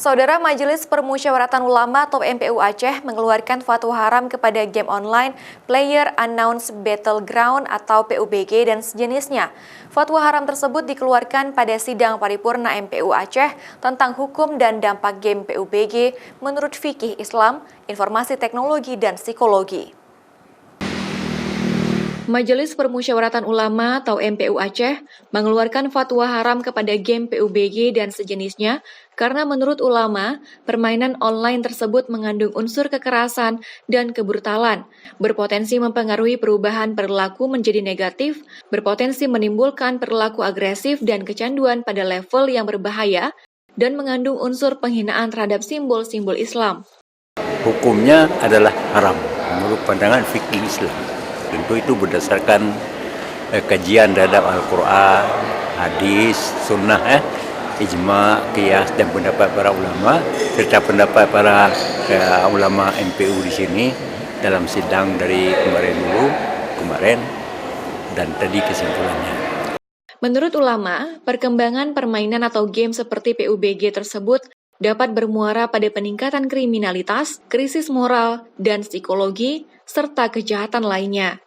Saudara Majelis Permusyawaratan Ulama atau MPU Aceh mengeluarkan fatwa haram kepada game online Player Unknown's Battleground atau PUBG dan sejenisnya. Fatwa haram tersebut dikeluarkan pada sidang paripurna MPU Aceh tentang hukum dan dampak game PUBG menurut fikih Islam, informasi teknologi dan psikologi. Majelis Permusyawaratan Ulama atau MPU Aceh mengeluarkan fatwa haram kepada game PUBG dan sejenisnya karena menurut ulama, permainan online tersebut mengandung unsur kekerasan dan kebrutalan, berpotensi mempengaruhi perubahan perilaku menjadi negatif, berpotensi menimbulkan perilaku agresif dan kecanduan pada level yang berbahaya, dan mengandung unsur penghinaan terhadap simbol-simbol Islam. Hukumnya adalah haram menurut pandangan fikih Islam. Tentu itu berdasarkan kajian terhadap Al-Quran, hadis, sunnah, ijma, qiyas dan pendapat para ulama serta pendapat para ulama MPU di sini dalam sidang dari kemarin dan tadi kesimpulannya. Menurut ulama, perkembangan permainan atau game seperti PUBG tersebut dapat bermuara pada peningkatan kriminalitas, krisis moral, dan psikologi, serta kejahatan lainnya.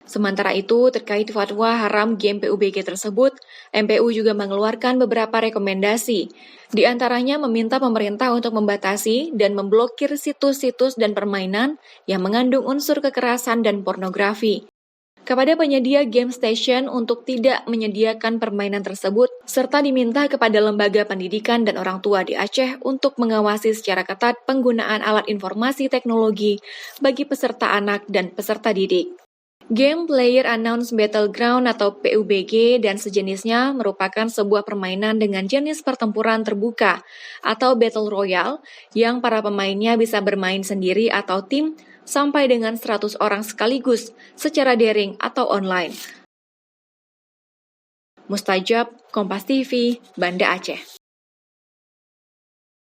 Sementara itu, terkait fatwa haram game PUBG tersebut, MPU juga mengeluarkan beberapa rekomendasi. Di antaranya meminta pemerintah untuk membatasi dan memblokir situs-situs dan permainan yang mengandung unsur kekerasan dan pornografi. Kepada penyedia game station untuk tidak menyediakan permainan tersebut, serta diminta kepada lembaga pendidikan dan orang tua di Aceh untuk mengawasi secara ketat penggunaan alat informasi teknologi bagi peserta anak dan peserta didik. Game Player Unknown's Battleground atau PUBG dan sejenisnya merupakan sebuah permainan dengan jenis pertempuran terbuka atau Battle Royale yang para pemainnya bisa bermain sendiri atau tim sampai dengan 100 orang sekaligus secara daring atau online. Mustajab, Kompas TV, Banda Aceh.